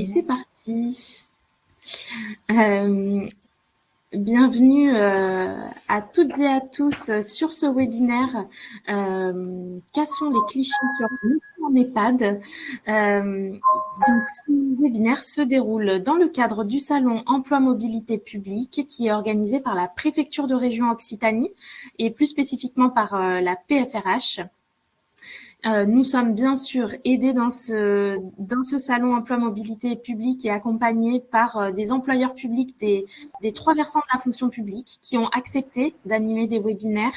Et c'est parti. Bienvenue à toutes et à tous sur ce webinaire. Quels sont les clichés sur le métier en EHPAD? Donc, ce webinaire se déroule dans le cadre du salon Emploi Mobilité Publique qui est organisé par la préfecture de région Occitanie et plus spécifiquement par la PFRH. Nous sommes bien sûr aidés dans ce salon emploi mobilité publique et accompagnés par des employeurs publics des 3 versants de la fonction publique qui ont accepté d'animer des webinaires.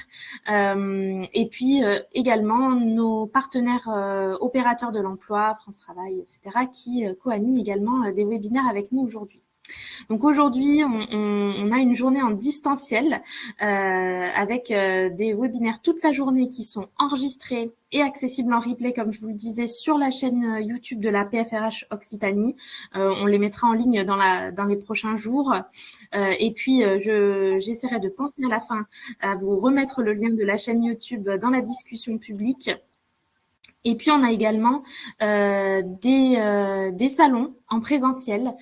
Et puis également nos partenaires opérateurs de l'emploi, France Travail, etc., qui co-animent également des webinaires avec nous aujourd'hui. Donc aujourd'hui, on a une journée en distanciel avec des webinaires toute la journée qui sont enregistrés et accessibles en replay, comme je vous le disais, sur la chaîne YouTube de la PFRH Occitanie. On les mettra en ligne dans les prochains jours. Et puis, j'essaierai de penser à la fin à vous remettre le lien de la chaîne YouTube dans la discussion publique. Et puis, on a également des salons en présentiel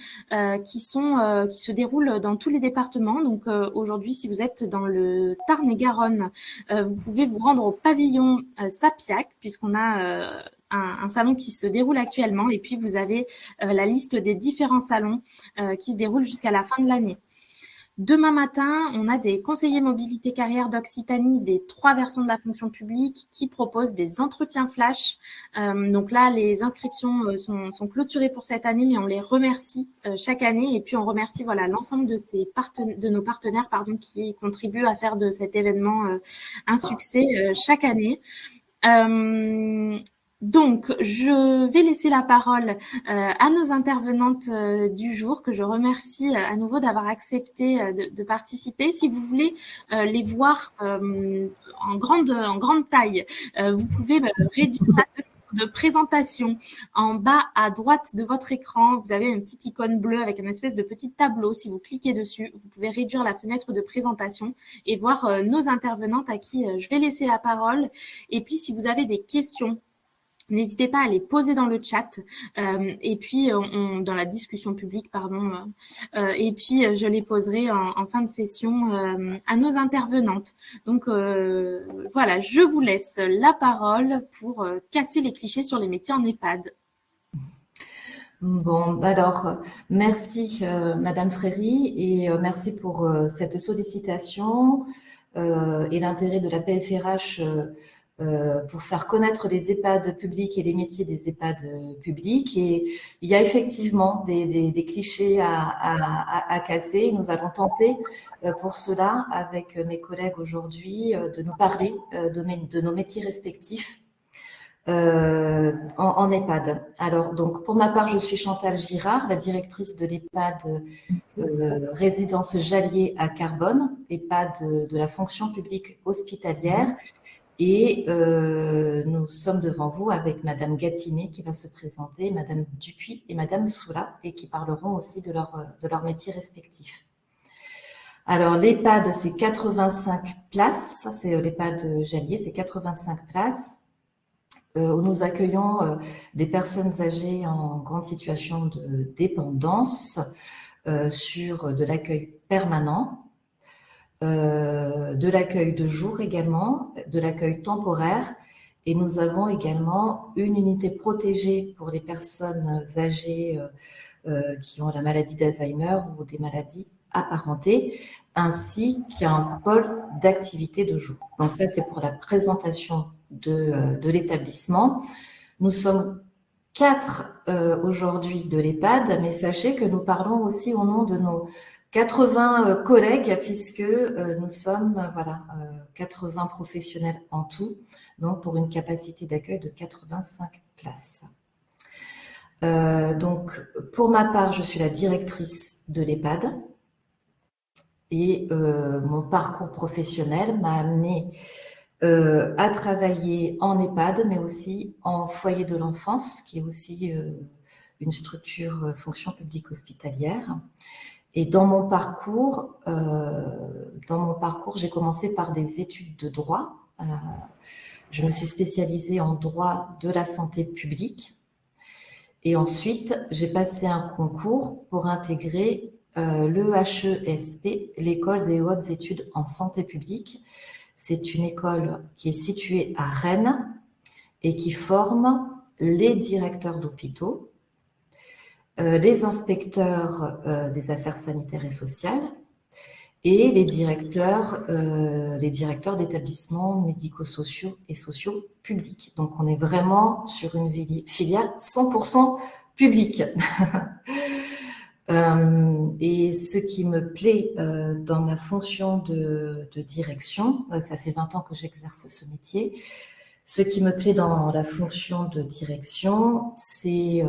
qui se déroulent dans tous les départements. Donc, aujourd'hui, si vous êtes dans le Tarn-et-Garonne, vous pouvez vous rendre au pavillon Sapiac, puisqu'on a un salon qui se déroule actuellement. Et puis, vous avez la liste des différents salons qui se déroulent jusqu'à la fin de l'année. Demain matin, on a des conseillers mobilité carrière d'Occitanie des 3 versants de la fonction publique qui proposent des entretiens flash. Donc là, les inscriptions sont clôturées pour cette année, mais on les remercie chaque année. Et puis, on remercie l'ensemble de nos partenaires qui contribuent à faire de cet événement un succès chaque année. Donc, je vais laisser la parole à nos intervenantes du jour, que je remercie à nouveau d'avoir accepté de participer. Si vous voulez les voir en grande taille, vous pouvez réduire la fenêtre de présentation. En bas à droite de votre écran, vous avez une petite icône bleue avec une espèce de petit tableau. Si vous cliquez dessus, vous pouvez réduire la fenêtre de présentation et voir nos intervenantes à qui je vais laisser la parole. Et puis, si vous avez des questions, n'hésitez pas à les poser dans le chat et puis dans la discussion publique, et puis je les poserai en fin de session à nos intervenantes. Donc voilà, je vous laisse la parole pour casser les clichés sur les métiers en EHPAD. Bon, alors, merci Madame Fréry et merci pour cette sollicitation et l'intérêt de la PFRH pour faire connaître les EHPAD publics et les métiers des EHPAD publics. Et il y a effectivement des clichés à casser. Nous allons tenter pour cela, avec mes collègues aujourd'hui, de nous parler de nos métiers respectifs en EHPAD. Alors, donc, pour ma part, je suis Chantal Girard, la directrice de l'EHPAD Résidence Jallier à Carbone, EHPAD de la fonction publique hospitalière. Et nous sommes devant vous avec Madame Gatinet qui va se présenter, Madame Dupuis et Madame Soula, et qui parleront aussi de leur métier respectif. Alors, l'EHPAD, c'est 85 places, c'est l'EHPAD Jallier, c'est 85 places. Où nous accueillons des personnes âgées en grande situation de dépendance sur de l'accueil permanent, de l'accueil de jour également, de l'accueil temporaire, et nous avons également une unité protégée pour les personnes âgées qui ont la maladie d'Alzheimer ou des maladies apparentées, ainsi qu'un pôle d'activité de jour. Donc ça, c'est pour la présentation de l'établissement. Nous sommes 4 aujourd'hui de l'EHPAD, mais sachez que nous parlons aussi au nom de nos 80 collègues, puisque nous sommes 80 professionnels en tout, donc pour une capacité d'accueil de 85 places. Donc, pour ma part, je suis la directrice de l'EHPAD et mon parcours professionnel m'a amené à travailler en EHPAD, mais aussi en foyer de l'enfance, qui est aussi une structure fonction publique hospitalière. Et dans mon parcours, j'ai commencé par des études de droit. Je me suis spécialisée en droit de la santé publique. Et ensuite, j'ai passé un concours pour intégrer l'EHESP, l'École des hautes études en santé publique. C'est une école qui est située à Rennes et qui forme les directeurs d'hôpitaux, les inspecteurs des affaires sanitaires et sociales et les directeurs d'établissements médico-sociaux et sociaux publics. Donc, on est vraiment sur une filière 100% publique. Et ce qui me plaît dans ma fonction de direction, ça fait 20 ans que j'exerce ce métier, ce qui me plaît dans la fonction de direction, c'est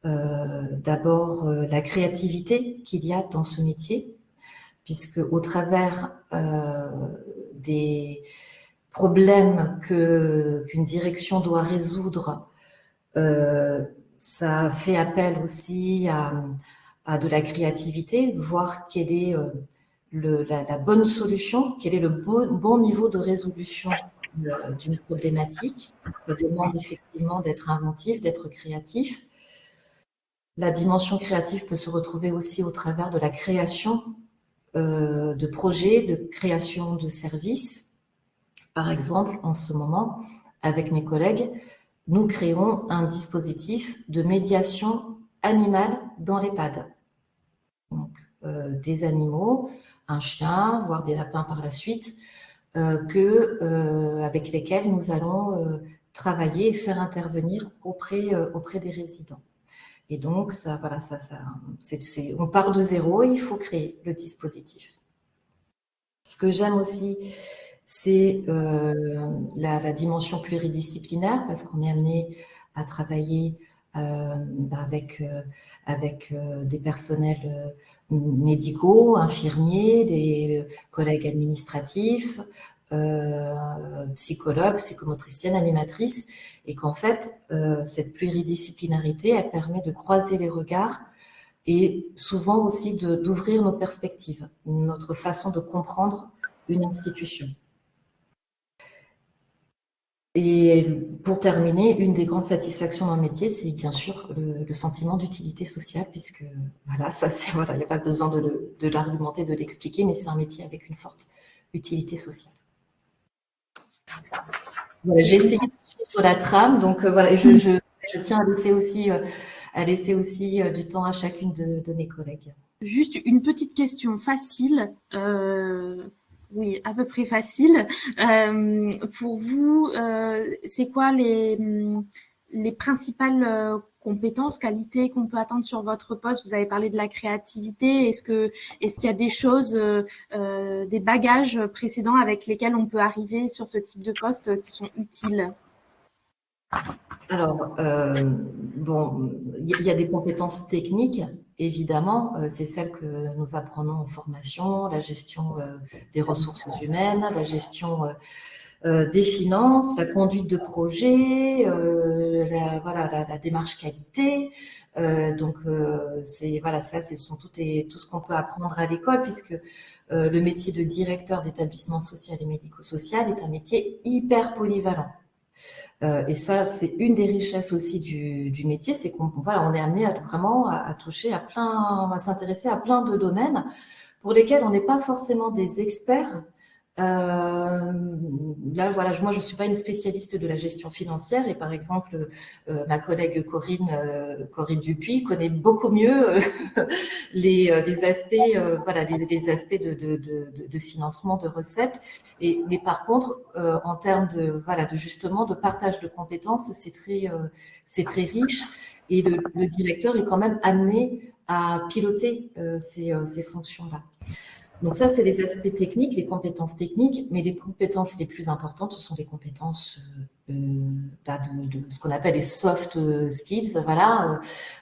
d'abord la créativité qu'il y a dans ce métier, puisque au travers des problèmes qu'une direction doit résoudre, ça fait appel aussi à de la créativité, voir quelle est la bonne solution, quel est le bon niveau de résolution d'une problématique. Ça demande effectivement d'être inventif, d'être créatif. La dimension créative peut se retrouver aussi au travers de la création de projets, de création de services. Par exemple, en ce moment, avec mes collègues, nous créons un dispositif de médiation animale dans l'EHPAD. Donc, des animaux, un chien, voire des lapins par la suite, avec lesquels nous allons travailler et faire intervenir auprès des résidents. Et donc, on part de zéro et il faut créer le dispositif. Ce que j'aime aussi, c'est la dimension pluridisciplinaire, parce qu'on est amené à travailler avec des personnels médicaux, infirmiers, des collègues administratifs, psychologues, psychomotriciennes, animatrices, et qu'en fait, cette pluridisciplinarité, elle permet de croiser les regards et souvent aussi d'ouvrir nos perspectives, notre façon de comprendre une institution. Et pour terminer, une des grandes satisfactions dans le métier, c'est bien sûr le sentiment d'utilité sociale, puisque voilà, il n'y a pas besoin de l'argumenter, de l'expliquer, mais c'est un métier avec une forte utilité sociale. Voilà, j'ai essayé de suivre la trame, donc voilà, je tiens à laisser aussi du temps à chacune de mes collègues. Juste une petite question facile. Oui, à peu près facile. Pour vous, c'est quoi les principales compétences, qualités qu'on peut attendre sur votre poste? Vous avez parlé de la créativité. Est-ce qu'il y a des choses, des bagages précédents avec lesquels on peut arriver sur ce type de poste qui sont utiles? Alors, il y a des compétences techniques, évidemment, c'est celles que nous apprenons en formation, la gestion des ressources humaines, la gestion des finances, la conduite de projet, la démarche qualité. Ce sont tout ce qu'on peut apprendre à l'école, puisque le métier de directeur d'établissement social et médico-social est un métier hyper polyvalent. Et ça, c'est une des richesses aussi du métier, c'est qu'on on est amené à toucher à s'intéresser à plein de domaines pour lesquels on n'est pas forcément des experts. Moi, je suis pas une spécialiste de la gestion financière, et par exemple, ma collègue Corinne Dupuis connaît beaucoup mieux les aspects, les aspects de financement, de recettes. Mais par contre, en termes de justement de partage de compétences, c'est très riche, et le directeur est quand même amené à piloter ces fonctions-là. Donc ça, c'est les aspects techniques, les compétences techniques, mais les compétences les plus importantes, ce sont les compétences de ce qu'on appelle les soft skills,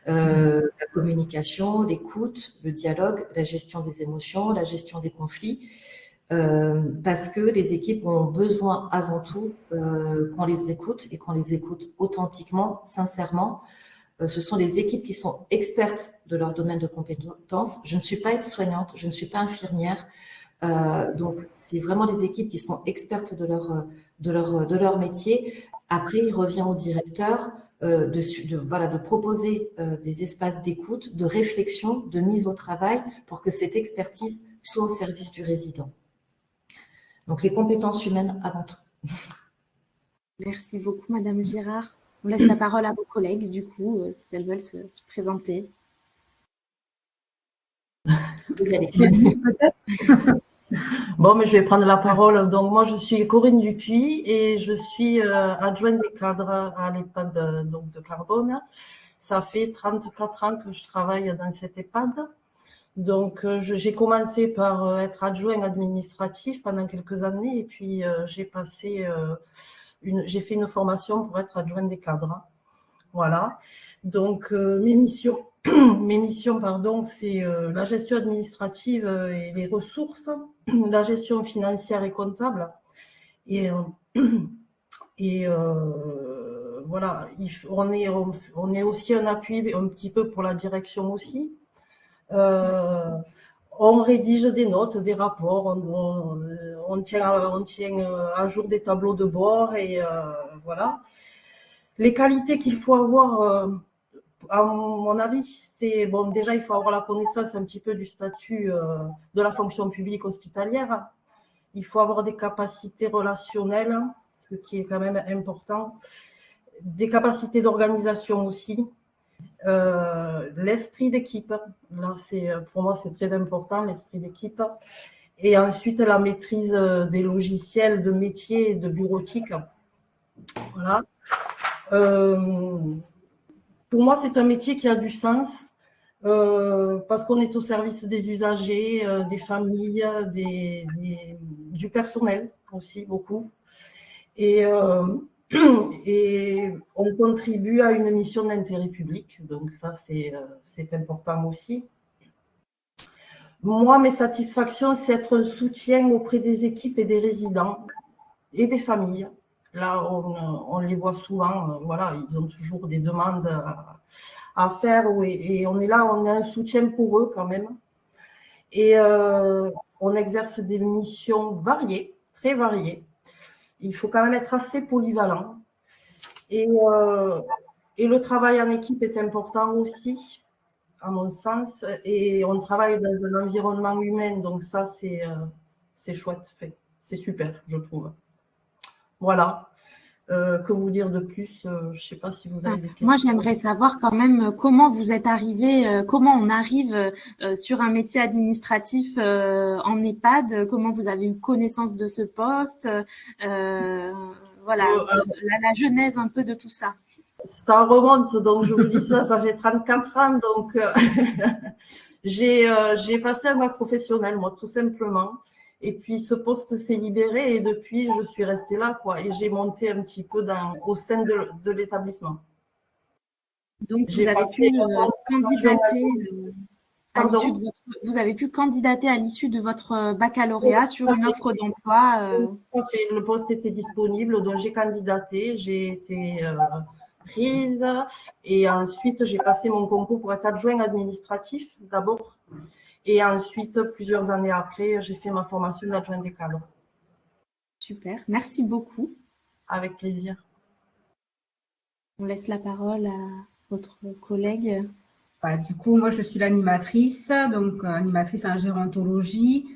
la communication, l'écoute, le dialogue, la gestion des émotions, la gestion des conflits, parce que les équipes ont besoin avant tout qu'on les écoute, et qu'on les écoute authentiquement, sincèrement. Ce sont les équipes qui sont expertes de leur domaine de compétences. Je ne suis pas aide-soignante, je ne suis pas infirmière. Donc, c'est vraiment les équipes qui sont expertes de leur métier. Après, il revient au directeur voilà, de proposer des espaces d'écoute, de réflexion, de mise au travail pour que cette expertise soit au service du résident. Donc, les compétences humaines avant tout. Merci beaucoup, Madame Girard. On laisse la parole à vos collègues, du coup, si elles veulent se présenter. Peut-être. Bon, mais je vais prendre la parole. Donc, moi, je suis Corinne Dupuis et je suis adjointe des cadres à l'EHPAD donc de Carbone. Ça fait 34 ans que je travaille dans cet EHPAD. Donc, j'ai commencé par être adjoint administratif pendant quelques années et puis j'ai fait une formation pour être adjointe des cadres. Voilà. Donc, mes missions, c'est la gestion administrative et les ressources, la gestion financière et comptable. Et voilà, on est aussi un appui un petit peu pour la direction aussi. On rédige des notes, des rapports, on tient à jour des tableaux de bord et voilà. Les qualités qu'il faut avoir, à mon avis, c'est bon. Déjà, il faut avoir la connaissance un petit peu du statut de la fonction publique hospitalière. Il faut avoir des capacités relationnelles, ce qui est quand même important. Des capacités d'organisation aussi. L'esprit d'équipe, là, pour moi, c'est très important, l'esprit d'équipe. Et ensuite, la maîtrise des logiciels de métier et de bureautique. Voilà. Pour moi, c'est un métier qui a du sens parce qu'on est au service des usagers, des familles, du personnel aussi, beaucoup. Et on contribue à une mission d'intérêt public. Donc ça, c'est important aussi. Moi, mes satisfactions, c'est être un soutien auprès des équipes et des résidents et des familles. Là, on les voit souvent, voilà, ils ont toujours des demandes à faire et on est là, on est un soutien pour eux quand même. Et on exerce des missions variées, très variées. Il faut quand même être assez polyvalent. Et le travail en équipe est important aussi, à mon sens. Et on travaille dans un environnement humain, donc ça, c'est chouette, c'est super, je trouve. Voilà. Que vous dire de plus? Je ne sais pas si vous avez des questions. Moi, j'aimerais savoir quand même comment vous êtes arrivé, comment on arrive sur un métier administratif en EHPAD, comment vous avez eu connaissance de ce poste, voilà, la genèse un peu de tout ça. Ça remonte, donc je vous dis ça fait 34 ans, donc j'ai passé un bac professionnel, moi, tout simplement. Et puis, ce poste s'est libéré et depuis, je suis restée là, quoi. Et j'ai monté un petit peu au sein de l'établissement. Donc, vous avez pu candidater vous avez pu candidater à l'issue de votre baccalauréat sur une offre d'emploi. Le poste était disponible, donc j'ai candidaté, j'ai été prise et ensuite, j'ai passé mon concours pour être adjoint administratif d'abord. Et ensuite, plusieurs années après, j'ai fait ma formation d'adjoint des cadres. Super, merci beaucoup. Avec plaisir. On laisse la parole à votre collègue. Du coup, moi, je suis l'animatrice, donc animatrice en gérontologie.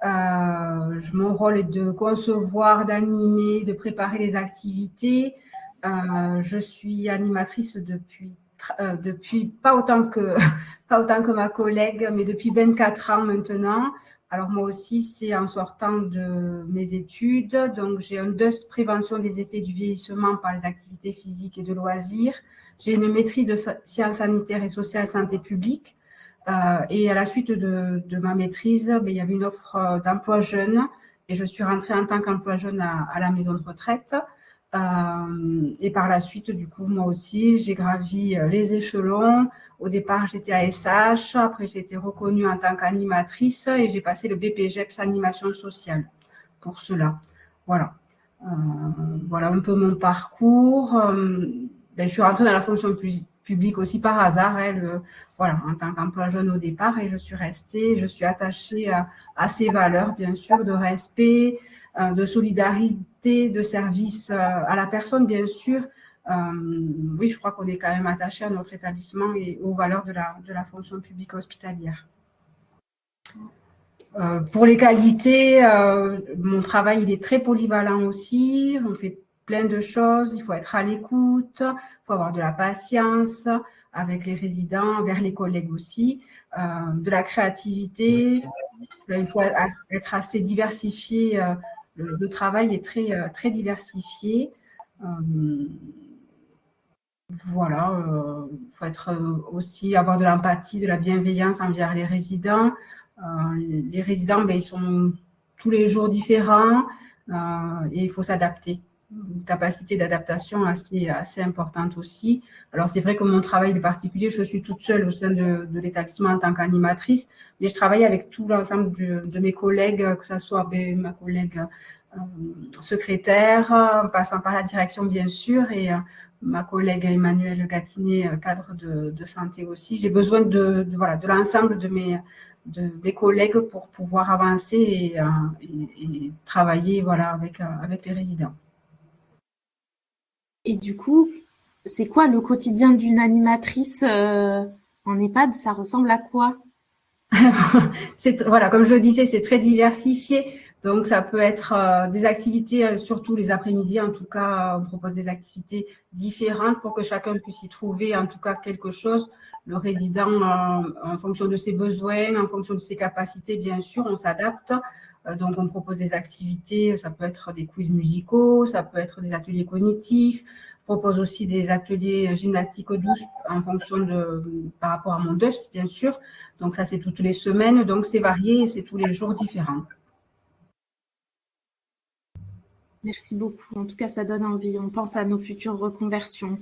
Mon rôle est de concevoir, d'animer, de préparer les activités. Je suis animatrice depuis pas autant que ma collègue, mais depuis 24 ans maintenant. Alors moi aussi, c'est en sortant de mes études. Donc j'ai un DEUS prévention des effets du vieillissement par les activités physiques et de loisirs. J'ai une maîtrise de sciences sanitaires et sociales santé publique. Et à la suite de ma maîtrise, il y avait une offre d'emploi jeune et je suis rentrée en tant qu'emploi jeune à la maison de retraite. Et par la suite, du coup, moi aussi, j'ai gravi les échelons. Au départ, j'étais à SH, après j'ai été reconnue en tant qu'animatrice et j'ai passé le BPGEPS animation sociale pour cela. Voilà. Voilà un peu mon parcours. Je suis rentrée dans la fonction publique aussi par hasard, voilà, en tant qu'emploi jeune au départ, et je suis restée, je suis attachée à ces valeurs, bien sûr, de respect, de solidarité, de service à la personne, bien sûr, oui, je crois qu'on est quand même attaché à notre établissement et aux valeurs de la fonction publique hospitalière. Pour les qualités, mon travail, il est très polyvalent aussi. On fait plein de choses. Il faut être à l'écoute, il faut avoir de la patience avec les résidents, envers les collègues aussi, de la créativité. Il faut être assez diversifié. Le travail est très diversifié. Voilà, il faut être aussi avoir de l'empathie, de la bienveillance envers les résidents. Les résidents, ils sont tous les jours différents et il faut s'adapter. Une capacité d'adaptation assez importante aussi. Alors, c'est vrai que mon travail est particulier, je suis toute seule au sein de l'établissement en tant qu'animatrice, mais je travaille avec tout l'ensemble de mes collègues, que ce soit ma collègue secrétaire, en passant par la direction, bien sûr, et ma collègue Emmanuelle Gatinet, cadre de santé aussi. J'ai besoin de l'ensemble de mes collègues pour pouvoir avancer et travailler avec les résidents. Et du coup, c'est quoi le quotidien d'une animatrice en EHPAD? Ça ressemble à quoi? Comme je le disais, c'est très diversifié. Donc, ça peut être des activités, surtout les après-midi. En tout cas, on propose des activités différentes pour que chacun puisse y trouver, en tout cas, quelque chose. Le résident, en fonction de ses besoins, en fonction de ses capacités, bien sûr, on s'adapte. Donc, on propose des activités. Ça peut être des quiz musicaux, ça peut être des ateliers cognitifs. Je propose aussi des ateliers gymnastique douce en fonction par rapport à mon DEUS, bien sûr. Donc, ça, c'est toutes les semaines. Donc, c'est varié et c'est tous les jours différents. Merci beaucoup. En tout cas, ça donne envie. On pense à nos futures reconversions.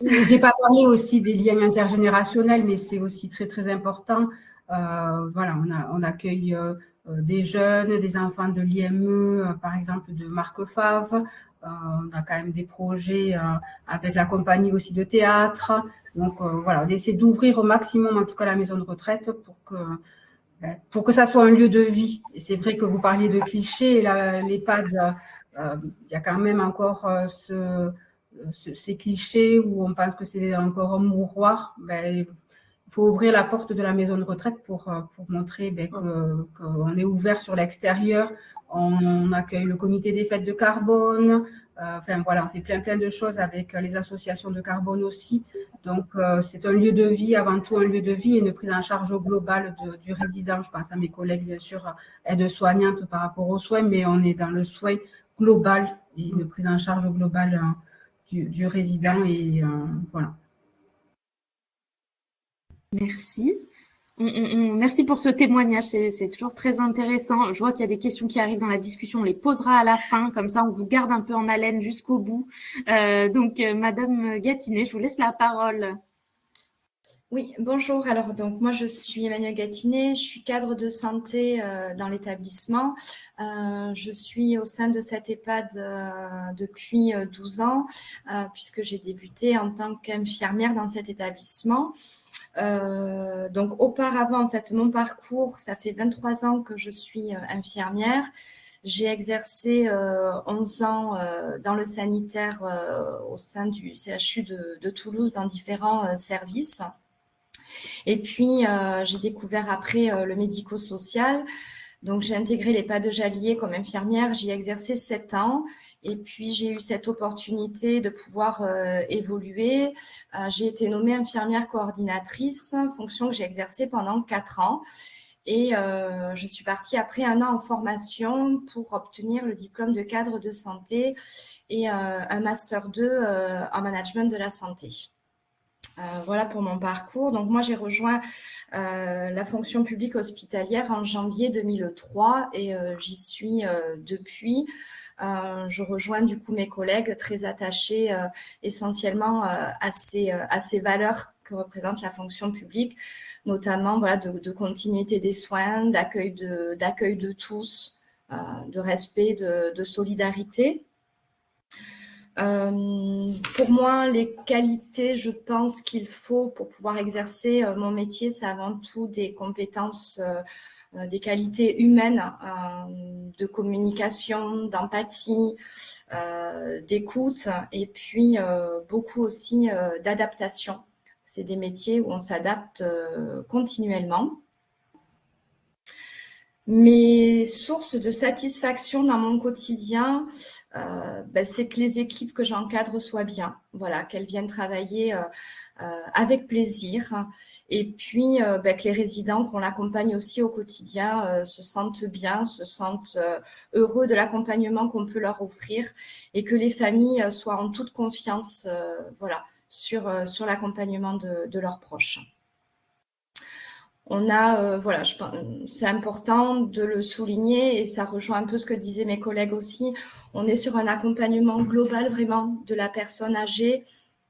Je n'ai pas parlé aussi des liens intergénérationnels, mais c'est aussi très, très important. On accueille des jeunes, des enfants de l'IME, par exemple de Marc Favre. On a quand même des projets avec la compagnie aussi de théâtre. Donc, on essaie d'ouvrir au maximum, en tout cas, la maison de retraite pour que ça soit un lieu de vie. Et c'est vrai que vous parliez de clichés, l'EHPAD, il y a quand même encore ces clichés où on pense que c'est encore un mouroir. Il faut ouvrir la porte de la maison de retraite pour montrer qu'on est ouvert sur l'extérieur. On accueille le comité des fêtes de carbone. On fait plein de choses avec les associations de carbone aussi. Donc, c'est un lieu de vie, avant tout un lieu de vie et une prise en charge globale du résident. Je pense à mes collègues, bien sûr, aides-soignantes par rapport aux soins, mais on est dans le soin global et une prise en charge globale du résident. Et voilà. Merci. Merci pour ce témoignage, c'est toujours très intéressant. Je vois qu'il y a des questions qui arrivent dans la discussion, on les posera à la fin, comme ça on vous garde un peu en haleine jusqu'au bout. Madame Gatinet, je vous laisse la parole. Oui, bonjour. Alors, donc, moi, je suis Emmanuelle Gatinet, je suis cadre de santé dans l'établissement. Je suis au sein de cette EHPAD depuis 12 ans, puisque j'ai débuté en tant qu'infirmière dans cet établissement. Donc, auparavant, en fait, mon parcours, ça fait 23 ans que je suis infirmière. J'ai exercé 11 ans dans le sanitaire au sein du CHU de Toulouse dans différents services. Et puis, j'ai découvert après le médico-social. Donc, j'ai intégré l'EHPAD de Jallier comme infirmière. J'y ai exercé 7 ans. Et puis, j'ai eu cette opportunité de pouvoir évoluer. J'ai été nommée infirmière coordinatrice, fonction que j'ai exercée pendant 4 ans. Et je suis partie après 1 an en formation pour obtenir le diplôme de cadre de santé et un Master 2 en management de la santé. Voilà pour mon parcours. Donc, moi, j'ai rejoint la fonction publique hospitalière en janvier 2003 et j'y suis depuis. Je rejoins du coup mes collègues très attachés essentiellement à ces valeurs que représente la fonction publique, notamment de continuité des soins, d'accueil de tous, de respect, de solidarité. Pour moi, les qualités, je pense qu'il faut pour pouvoir exercer mon métier, c'est avant tout des compétences, des qualités humaines, de communication, d'empathie, d'écoute, et puis beaucoup aussi d'adaptation. C'est des métiers où on s'adapte continuellement. Mes sources de satisfaction dans mon quotidien, c'est que les équipes que j'encadre soient bien, voilà, qu'elles viennent travailler avec plaisir, et puis que les résidents qu'on accompagne aussi au quotidien se sentent bien, se sentent heureux de l'accompagnement qu'on peut leur offrir, et que les familles soient en toute confiance, voilà, sur l'accompagnement de leurs proches. On a, voilà, c'est important de le souligner, et ça rejoint un peu ce que disaient mes collègues aussi. On est sur un accompagnement global vraiment de la personne âgée,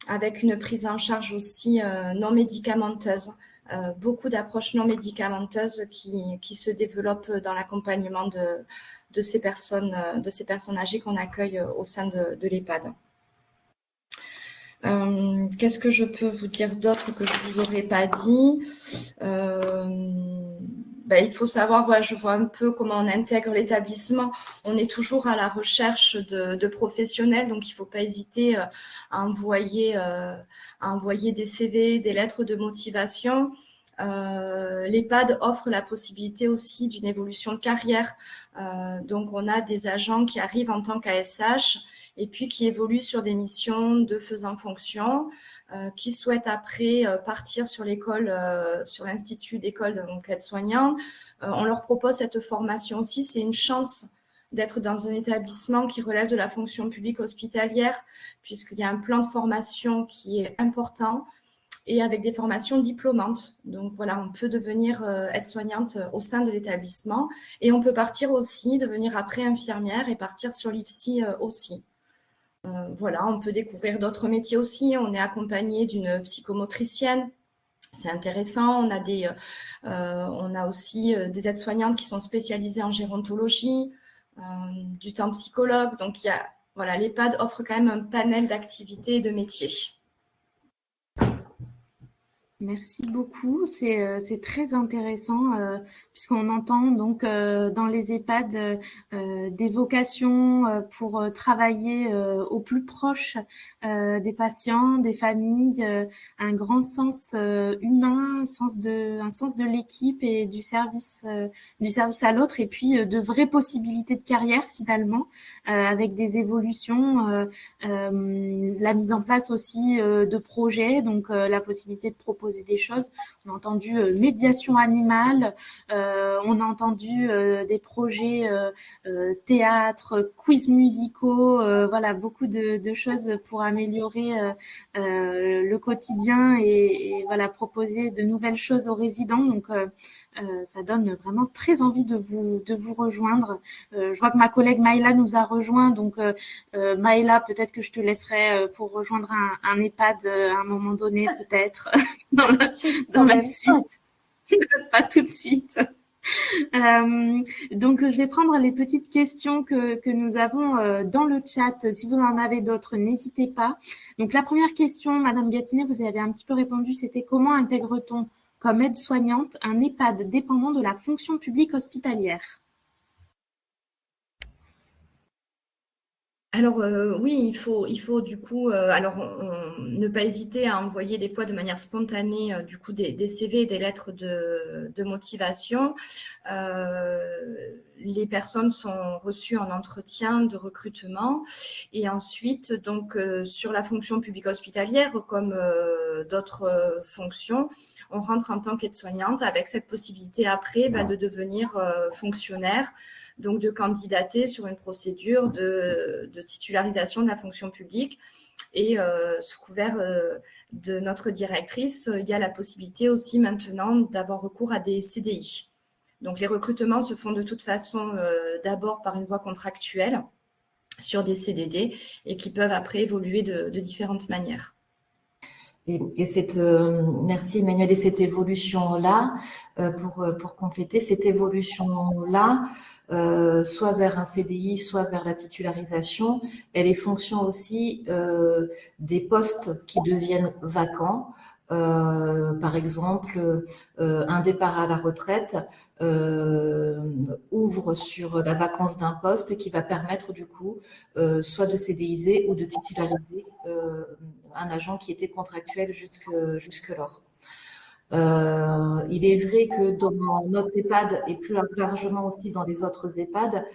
avec une prise en charge aussi non médicamenteuse. Beaucoup d'approches non médicamenteuses qui se développent dans l'accompagnement de ces personnes âgées qu'on accueille au sein de l'EHPAD. Qu'est-ce que je peux vous dire d'autre que je ne vous aurais pas dit? Il faut savoir, voilà, je vois un peu comment on intègre l'établissement. On est toujours à la recherche de professionnels, donc il ne faut pas hésiter à envoyer des CV, des lettres de motivation. L'EHPAD offre la possibilité aussi d'une évolution de carrière. Donc, on a des agents qui arrivent en tant qu'ASH et puis qui évoluent sur des missions de faisant fonction, qui souhaitent après partir sur l'école, sur l'institut d'école d'aide-soignant. On leur propose cette formation aussi. C'est une chance d'être dans un établissement qui relève de la fonction publique hospitalière, puisqu'il y a un plan de formation qui est important, et avec des formations diplômantes. Donc voilà, on peut devenir aide-soignante au sein de l'établissement, et on peut partir aussi, devenir après infirmière et partir sur l'IFSI aussi. Voilà, on peut découvrir d'autres métiers aussi. On est accompagné d'une psychomotricienne. C'est intéressant. On a aussi des aides-soignantes qui sont spécialisées en gérontologie, du temps psychologue. Donc, voilà, l'EHPAD offre quand même un panel d'activités et de métiers. Merci beaucoup, c'est très intéressant puisqu'on entend donc dans les EHPAD des vocations pour travailler au plus proche des patients, des familles, un grand sens humain, un sens de l'équipe et du service à l'autre, et puis de vraies possibilités de carrière finalement avec des évolutions, la mise en place aussi de projets, donc la possibilité de proposer des choses. On a entendu médiation animale, on a entendu des projets théâtre, quiz musicaux, voilà, beaucoup de choses pour améliorer le quotidien et voilà, proposer de nouvelles choses aux résidents. Donc ça donne vraiment très envie de vous rejoindre. Je vois que ma collègue Maïla nous a rejoint, donc Maïla, peut-être que je te laisserai pour rejoindre un EHPAD à un moment donné, peut-être dans la suite. Pas tout de suite. Donc, je vais prendre les petites questions que nous avons dans le chat. Si vous en avez d'autres, n'hésitez pas. Donc, la première question, Madame Gatinet, vous y avez un petit peu répondu, c'était comment intègre-t-on comme aide-soignante un EHPAD dépendant de la fonction publique hospitalière? Alors oui, il faut du coup, ne pas hésiter à envoyer des fois de manière spontanée du coup des CV, des lettres de motivation. Les personnes sont reçues en entretien de recrutement, et ensuite donc sur la fonction publique hospitalière comme d'autres fonctions, on rentre en tant qu'aide-soignante avec cette possibilité après de devenir fonctionnaire, donc de candidater sur une procédure de titularisation de la fonction publique. Et sous couvert de notre directrice, il y a la possibilité aussi maintenant d'avoir recours à des CDI. Donc les recrutements se font de toute façon d'abord par une voie contractuelle sur des CDD, et qui peuvent après évoluer de différentes manières. Merci Emmanuel. Et cette évolution-là, pour compléter, cette évolution-là, soit vers un CDI, soit vers la titularisation, elle est fonction aussi des postes qui deviennent vacants. Par exemple, un départ à la retraite ouvre sur la vacance d'un poste qui va permettre du coup soit de CDIser ou de titulariser un agent qui était contractuel jusque-lors. Il est vrai que dans notre EHPAD et plus largement aussi dans les autres EHPAD,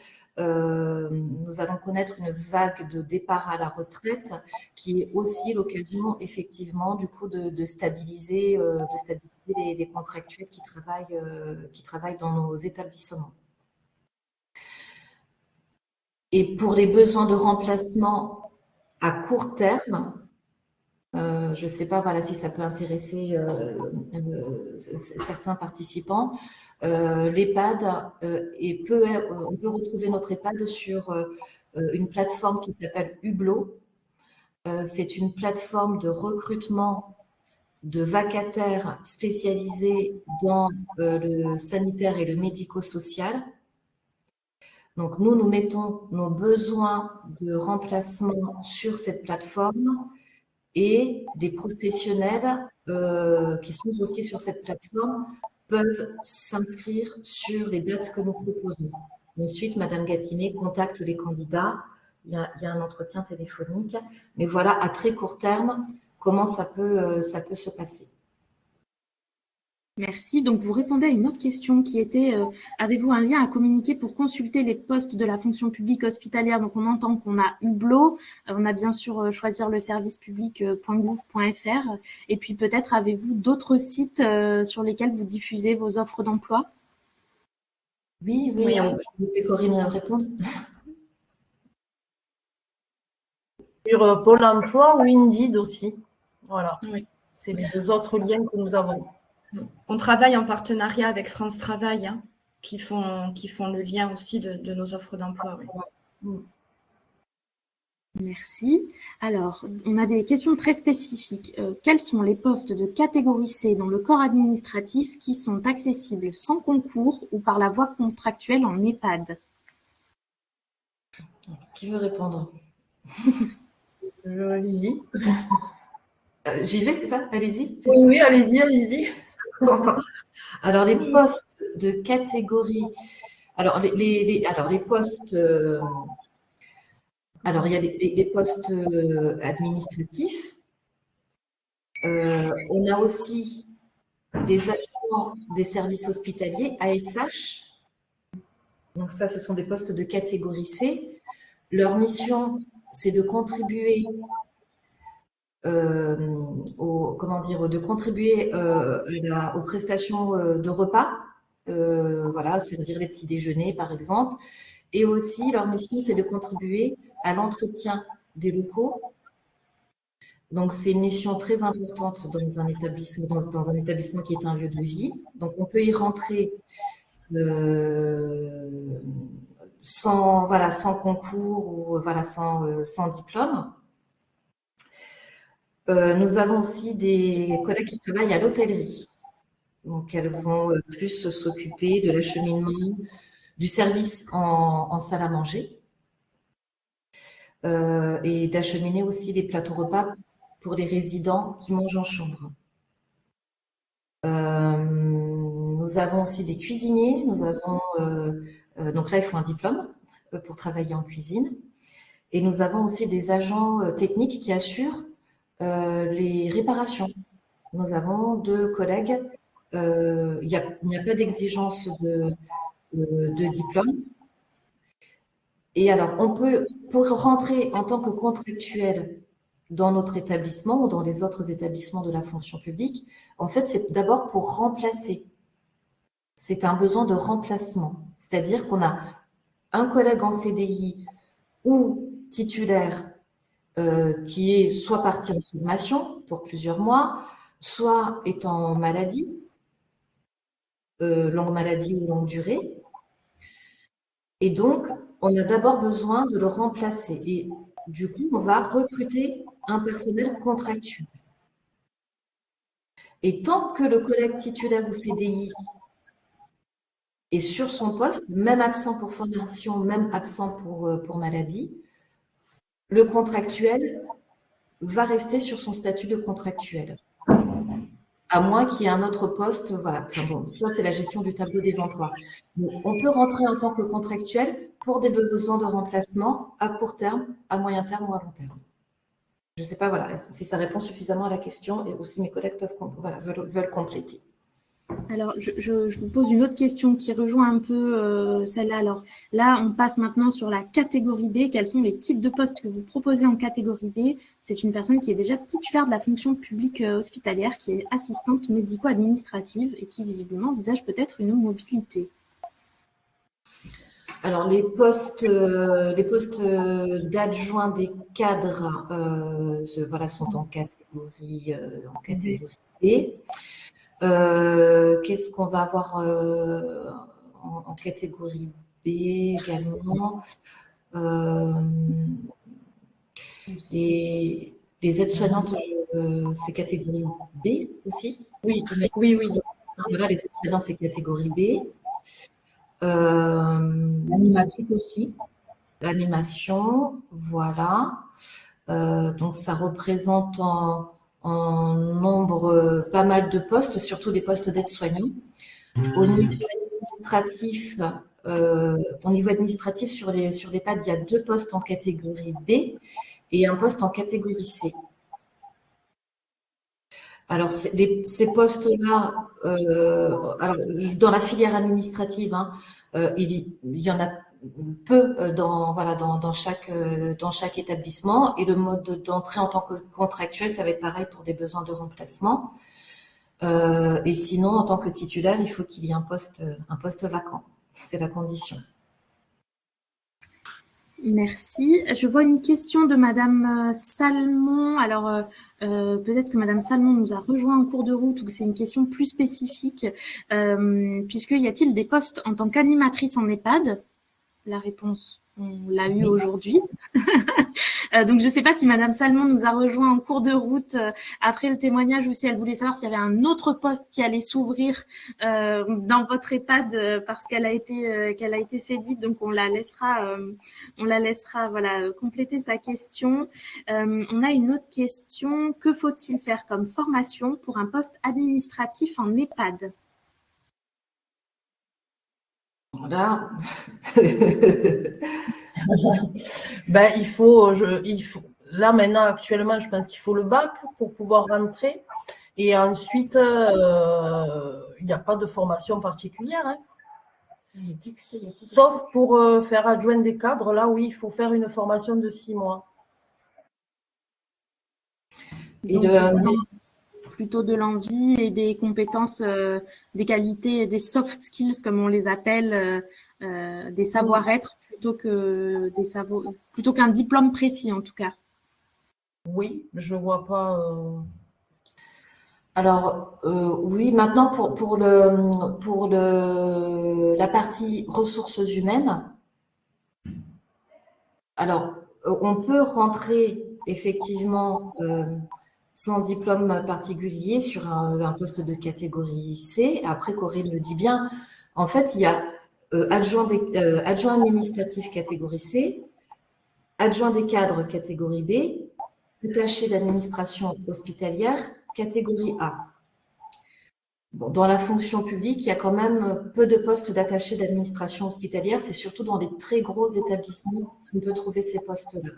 nous allons connaître une vague de départ à la retraite qui est aussi l'occasion effectivement du coup de stabiliser les contractuels qui travaillent dans nos établissements. Et pour les besoins de remplacement à court terme, je ne sais pas voilà, si ça peut intéresser certains participants. L'EHPAD, on peut retrouver notre EHPAD sur une plateforme qui s'appelle Hublot. C'est une plateforme de recrutement de vacataires spécialisés dans le sanitaire et le médico-social. Donc, nous mettons nos besoins de remplacement sur cette plateforme et les professionnels qui sont aussi sur cette plateforme peuvent s'inscrire sur les dates que nous proposons. Ensuite, Madame Gatinet contacte les candidats. Il y a un entretien téléphonique. Mais voilà, à très court terme, comment ça peut se passer. Merci. Donc, vous répondez à une autre question qui était avez-vous un lien à communiquer pour consulter les postes de la fonction publique hospitalière? Donc, on entend qu'on a Hublot. On a bien sûr choisir le servicepublic.gouv.fr. Et puis, peut-être avez-vous d'autres sites sur lesquels vous diffusez vos offres d'emploi? Oui, je vais laisser Corinne répondre. Sur Pôle emploi ou Indeed aussi. Voilà. Oui. C'est les deux autres liens que nous avons. On travaille en partenariat avec France Travail, qui font le lien aussi de nos offres d'emploi. Oui. Merci. Alors, on a des questions très spécifiques. Quels sont les postes de catégorie C dans le corps administratif qui sont accessibles sans concours ou par la voie contractuelle en EHPAD? Qui veut répondre? Allez-y. J'y vais, c'est ça? Allez-y. Oui, allez-y. Alors, les postes de catégorie. Alors, les postes. Alors, il y a les postes administratifs. On a aussi les agents des services hospitaliers, ASH. Donc, ça, ce sont des postes de catégorie C. Leur mission, c'est de contribuer aux prestations de repas, servir les petits déjeuners par exemple, et aussi leur mission c'est de contribuer à l'entretien des locaux. Donc c'est une mission très importante dans un établissement qui est un lieu de vie. Donc on peut y rentrer sans concours ou sans diplôme. Nous avons aussi des collègues qui travaillent à l'hôtellerie. Donc, elles vont plus s'occuper de l'acheminement, du service en salle à manger et d'acheminer aussi les plateaux repas pour les résidents qui mangent en chambre. Nous avons aussi des cuisiniers. Donc là, il faut un diplôme pour travailler en cuisine. Et nous avons aussi des agents techniques qui assurent les réparations. Nous avons 2 collègues. Il n'y a pas d'exigence de diplôme. Et alors, pour rentrer en tant que contractuel dans notre établissement ou dans les autres établissements de la fonction publique, en fait, c'est d'abord pour remplacer. C'est un besoin de remplacement. C'est-à-dire qu'on a un collègue en CDI ou titulaire qui est soit parti en formation pour plusieurs mois, soit est en maladie, longue maladie ou longue durée. Et donc, on a d'abord besoin de le remplacer. Et du coup, on va recruter un personnel contractuel. Et tant que le collègue titulaire ou CDI est sur son poste, même absent pour formation, même absent pour maladie, le contractuel va rester sur son statut de contractuel. À moins qu'il y ait un autre poste, voilà. Enfin bon, ça, c'est la gestion du tableau des emplois. Mais on peut rentrer en tant que contractuel pour des besoins de remplacement à court terme, à moyen terme ou à long terme. Je ne sais pas, voilà, si ça répond suffisamment à la question, et aussi mes collègues veulent compléter. Alors, je vous pose une autre question qui rejoint un peu celle-là. Alors là, on passe maintenant sur la catégorie B. Quels sont les types de postes que vous proposez en catégorie B? C'est une personne qui est déjà titulaire de la fonction publique hospitalière, qui est assistante médico-administrative et qui visiblement envisage peut-être une mobilité. Alors, les postes d'adjoint des cadres voilà, sont en catégorie B. Qu'est-ce qu'on va avoir en catégorie B également? Les aides-soignantes, c'est catégorie B aussi? Oui. Voilà, les aides-soignantes, c'est catégorie B. L'animatrice aussi. L'animation, voilà. Donc, ça représente en nombre pas mal de postes, surtout des postes d'aide-soignants. Au niveau administratif, sur l'EHPAD, il y a 2 postes en catégorie B et un poste en catégorie C. Alors, ces postes-là, dans la filière administrative, il y en a peu dans chaque établissement, et le mode d'entrée en tant que contractuel, ça va être pareil pour des besoins de remplacement. Et sinon, en tant que titulaire, il faut qu'il y ait un poste vacant. C'est la condition. Merci. Je vois une question de Madame Salmon. Alors, peut-être que Madame Salmon nous a rejoint en cours de route ou que c'est une question plus spécifique, puisque y a-t-il des postes en tant qu'animatrice en EHPAD? La réponse, on l'a eue aujourd'hui. Donc, je ne sais pas si Madame Salmon nous a rejoint en cours de route après le témoignage ou si elle voulait savoir s'il y avait un autre poste qui allait s'ouvrir dans votre EHPAD parce qu'elle a été séduite. Donc, on la laissera voilà, compléter sa question. On a une autre question. Que faut-il faire comme formation pour un poste administratif en EHPAD? Voilà. Il faut, là maintenant, actuellement, je pense qu'il faut le bac pour pouvoir rentrer. Et ensuite, il n'y a pas de formation particulière. Hein. Sauf pour faire adjoint des cadres, là, oui, il faut faire une formation de 6 mois. Et plutôt de l'envie et des compétences, des qualités, des soft skills, comme on les appelle, des savoir-être, plutôt qu'un diplôme précis, en tout cas. Oui, je ne vois pas. Alors, oui, maintenant, pour la partie ressources humaines, alors, on peut rentrer effectivement sans diplôme particulier sur un poste de catégorie C. Après, Corinne le dit bien, en fait, il y a adjoint administratif catégorie C, adjoint des cadres catégorie B, attaché d'administration hospitalière catégorie A. Bon, dans la fonction publique, il y a quand même peu de postes d'attaché d'administration hospitalière. C'est surtout dans des très gros établissements qu'on peut trouver ces postes-là.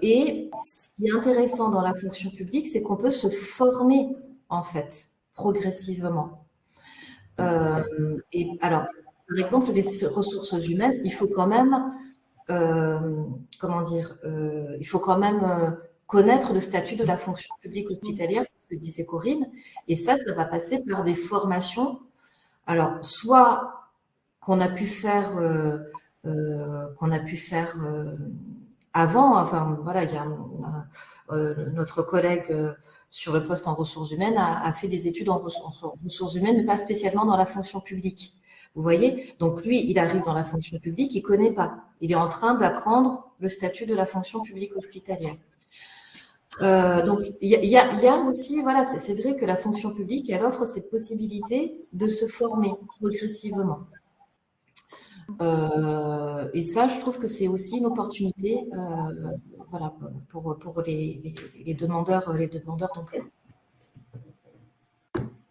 Et ce qui est intéressant dans la fonction publique, c'est qu'on peut se former, en fait, progressivement. Et alors, par exemple, les ressources humaines, il faut quand même, il faut quand même connaître le statut de la fonction publique hospitalière, c'est ce que disait Corinne, et ça va passer par des formations. Alors, soit qu'on a pu faire avant, enfin voilà, il y a notre collègue sur le poste en ressources humaines a fait des études en ressources humaines, mais pas spécialement dans la fonction publique. Vous voyez? Donc lui, il arrive dans la fonction publique, il connaît pas. Il est en train d'apprendre le statut de la fonction publique hospitalière. Donc, il y a aussi, voilà, c'est vrai que la fonction publique, elle offre cette possibilité de se former progressivement. Et ça, je trouve que c'est aussi une opportunité, voilà, pour les demandeurs d'emploi.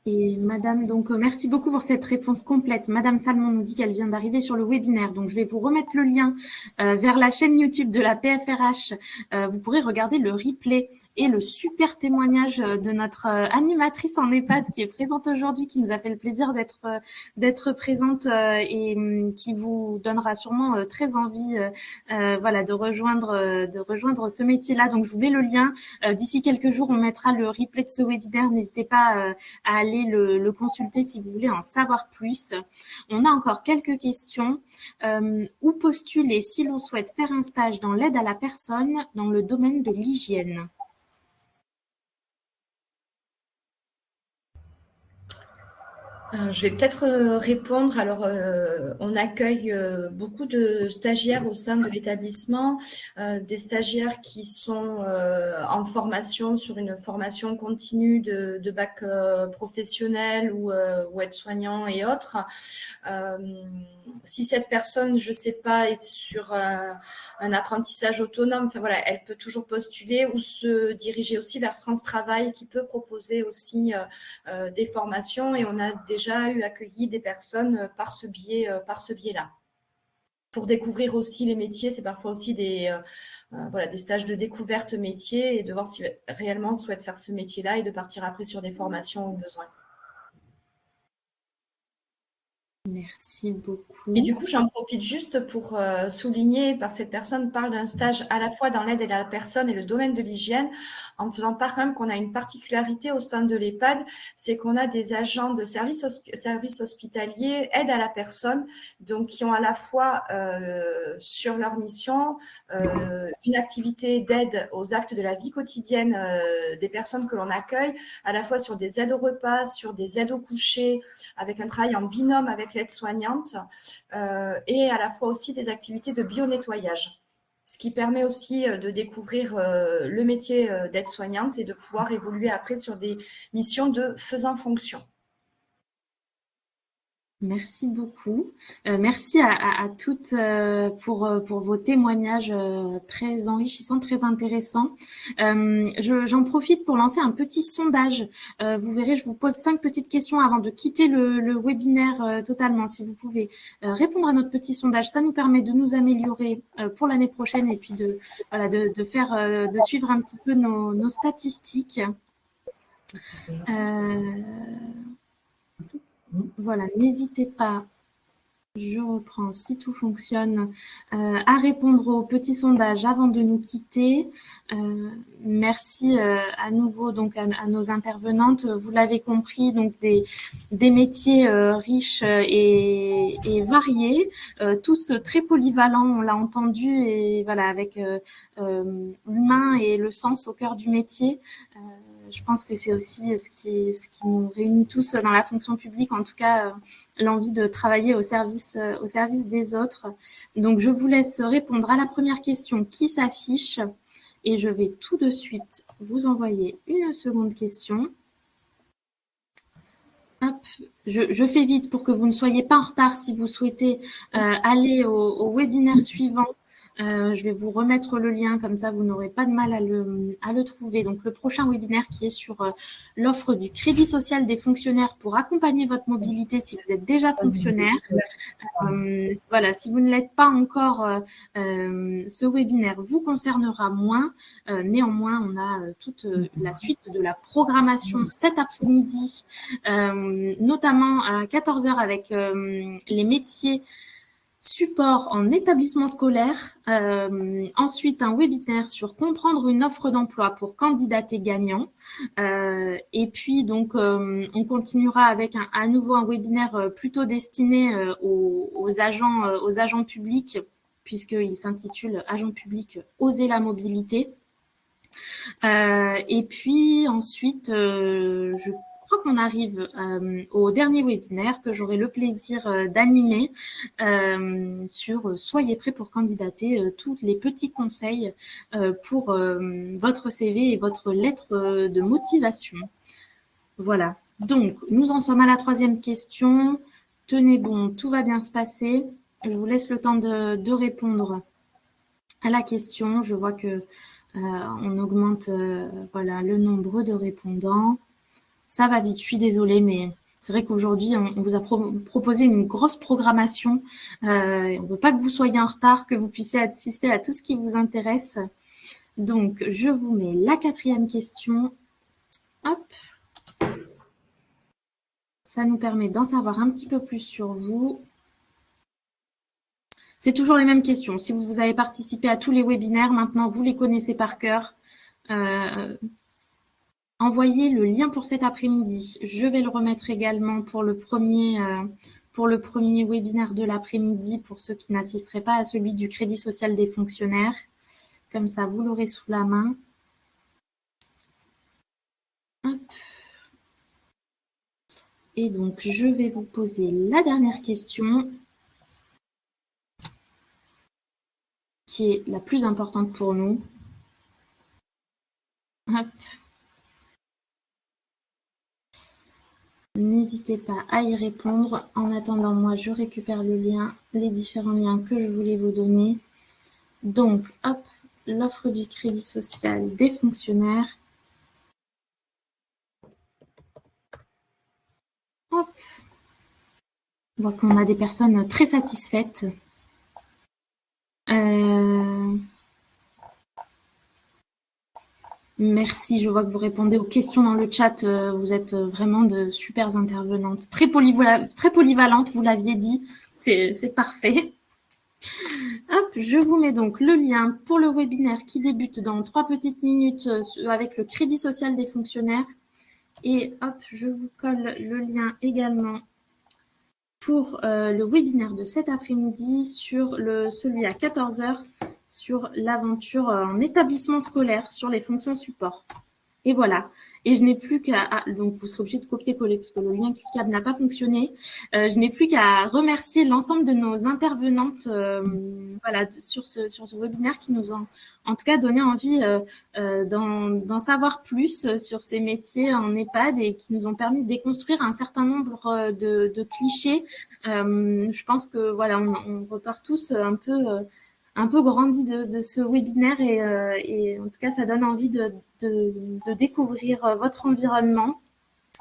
Et Madame, donc merci beaucoup pour cette réponse complète. Madame Salmon nous dit qu'elle vient d'arriver sur le webinaire, donc je vais vous remettre le lien vers la chaîne YouTube de la PFRH. Vous pourrez regarder le replay et le super témoignage de notre animatrice en EHPAD qui est présente aujourd'hui, qui nous a fait le plaisir d'être présente et qui vous donnera sûrement très envie voilà, de rejoindre ce métier-là. Donc je vous mets le lien. D'ici quelques jours, on mettra le replay de ce webinaire. N'hésitez pas à aller le consulter si vous voulez en savoir plus. On a encore quelques questions. Où postuler si l'on souhaite faire un stage dans l'aide à la personne dans le domaine de l'hygiène? Je vais peut-être répondre. Alors, on accueille beaucoup de stagiaires au sein de l'établissement, des stagiaires qui sont en formation sur une formation continue de bac professionnel ou aide-soignant et autres. Si cette personne, je ne sais pas, est sur un apprentissage autonome, enfin voilà, elle peut toujours postuler ou se diriger aussi vers France Travail qui peut proposer aussi des formations, et on a déjà eu accueilli des personnes par ce biais-là. Pour découvrir aussi les métiers, c'est parfois aussi des stages de découverte métier et de voir si réellement on souhaite faire ce métier-là et de partir après sur des formations au besoin. Merci beaucoup. Et du coup, j'en profite juste pour souligner, parce que cette personne parle d'un stage à la fois dans l'aide à la personne et le domaine de l'hygiène, en faisant part quand même qu'on a une particularité au sein de l'EHPAD, c'est qu'on a des agents de service hospitalier, aide à la personne, donc qui ont à la fois sur leur mission une activité d'aide aux actes de la vie quotidienne des personnes que l'on accueille, à la fois sur des aides au repas, sur des aides au coucher, avec un travail en binôme avec l'aide-soignante, et à la fois aussi des activités de bio-nettoyage, ce qui permet aussi de découvrir le métier d'aide-soignante et de pouvoir évoluer après sur des missions de faisant fonction. Merci beaucoup. Merci à toutes pour vos témoignages très enrichissants, très intéressants. J'en profite pour lancer un petit sondage. Vous verrez, je vous pose 5 petites questions avant de quitter le webinaire totalement. Si vous pouvez répondre à notre petit sondage, ça nous permet de nous améliorer pour l'année prochaine et puis de suivre un petit peu nos statistiques. Voilà, n'hésitez pas, je reprends si tout fonctionne, à répondre au petit sondage avant de nous quitter. Merci à nouveau donc à nos intervenantes. Vous l'avez compris, donc des métiers riches et variés, tous très polyvalents, on l'a entendu, et voilà, avec l'humain et le sens au cœur du métier. Je pense que c'est aussi ce qui nous réunit tous dans la fonction publique, en tout cas l'envie de travailler au service des autres. Donc, je vous laisse répondre à la première question qui s'affiche et je vais tout de suite vous envoyer une seconde question. Hop, je fais vite pour que vous ne soyez pas en retard si vous souhaitez aller au webinaire suivant. Je vais vous remettre le lien, comme ça vous n'aurez pas de mal à le trouver. Donc le prochain webinaire qui est sur l'offre du crédit social des fonctionnaires pour accompagner votre mobilité si vous êtes déjà fonctionnaire. Voilà, si vous ne l'êtes pas encore, ce webinaire vous concernera moins. Néanmoins, on a toute la suite de la programmation cet après-midi, notamment à 14h avec les métiers support en établissement scolaire. Ensuite, un webinaire sur comprendre une offre d'emploi pour candidater gagnant. Et puis, donc, on continuera avec à nouveau un webinaire plutôt destiné aux agents publics, puisqu'il s'intitule « Agents publics, oser la mobilité ». Et puis ensuite, je crois qu'on arrive au dernier webinaire que j'aurai le plaisir d'animer sur Soyez prêts pour candidater, tous les petits conseils pour votre CV et votre lettre de motivation. Voilà. Donc, nous en sommes à la 3e question. Tenez bon, tout va bien se passer. Je vous laisse le temps de répondre à la question. Je vois que on augmente voilà, le nombre de répondants. Ça va vite, je suis désolée, mais c'est vrai qu'aujourd'hui, on vous a proposé une grosse programmation. On ne veut pas que vous soyez en retard, que vous puissiez assister à tout ce qui vous intéresse. Donc, je vous mets la 4e question. Hop. Ça nous permet d'en savoir un petit peu plus sur vous. C'est toujours les mêmes questions. Si vous avez participé à tous les webinaires, maintenant, vous les connaissez par cœur. Envoyez le lien pour cet après-midi. Je vais le remettre également pour le premier webinaire de l'après-midi pour ceux qui n'assisteraient pas à celui du Crédit social des fonctionnaires. Comme ça, vous l'aurez sous la main. Hop. Et donc, je vais vous poser la dernière question, qui est la plus importante pour nous. Hop. N'hésitez pas à y répondre. En attendant, moi, je récupère le lien, les différents liens que je voulais vous donner. Donc, hop, l'offre du Crédit social des fonctionnaires. Hop. On voit qu'on a des personnes très satisfaites. Merci, je vois que vous répondez aux questions dans le chat. Vous êtes vraiment de super intervenantes. Très polyvalentes, vous l'aviez dit. C'est parfait. Hop, je vous mets donc le lien pour le webinaire qui débute dans 3 petites minutes avec le Crédit social des fonctionnaires. Et hop, je vous colle le lien également pour le webinaire de cet après-midi sur celui à 14h sur l'aventure en établissement scolaire sur les fonctions support. Et voilà. Et je n'ai plus qu'à... donc, vous serez obligé de copier-coller parce que le lien cliquable n'a pas fonctionné. Je n'ai plus qu'à remercier l'ensemble de nos intervenantes voilà, sur ce webinaire qui nous ont en tout cas donné envie d'en savoir plus sur ces métiers en EHPAD et qui nous ont permis de déconstruire un certain nombre de clichés. Je pense que voilà, on repart tous un peu grandi de ce webinaire et en tout cas, ça donne envie de découvrir votre environnement.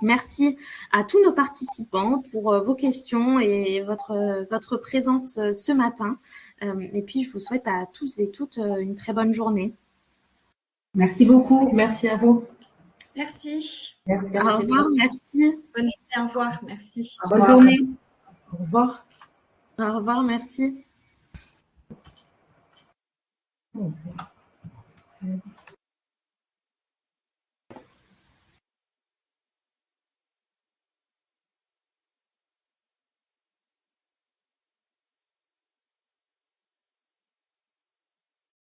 Merci à tous nos participants pour vos questions et votre présence ce matin. Et puis, je vous souhaite à tous et toutes une très bonne journée. Merci beaucoup. Merci à vous. Merci. Merci. Au revoir, merci. Bonne journée, au revoir. Merci. Bonne journée. Au revoir. Au revoir, merci. Bon.